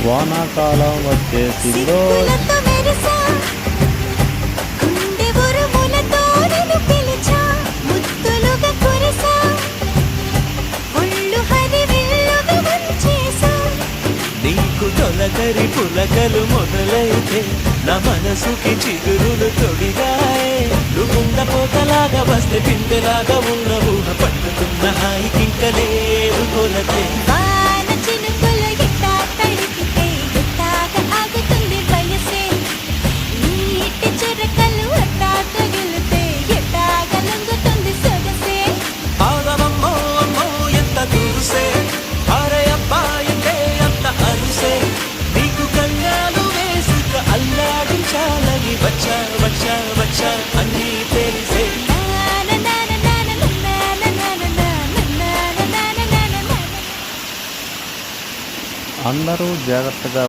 వానాకాలం వచ్చేసిందో. సిగ్గులతో మెరిసా, గుండె ఉరుములతో నిన్ను పిలిచా, ముద్దులుగా కురిసా, ఒళ్ళు హరివిల్లుగా వంచేసా. నీకు తొలకరి పులకలు మొదలైతే నా మనసుకి చిగురులు తొడిగాయే. నువ్వుండ పోతలాగా వస్తే పిందెలాగా ఉన్న ఊహ పట్టుకున్న హాయికింక లేదు కొలతే. వాన చినుకులు ఎట్టా తడిపితే ఎట్టాగా ఆగుతుంది వయసే, నీటి చురకలు అట్టా తగిలితే ఎట్టాగా లొంగుతుంది సొగసే. ఆగమమ్మో అమ్మో ఎంత దూరుసే, అరే అబ్బాయితే అంత అరుసే. నీకు కన్నాలు వేసుక అల్లాడించాలని వచ్చా వచ్చా వచ్చా అన్నీ తెలిసే. అందరూ జాగ్రత్తగా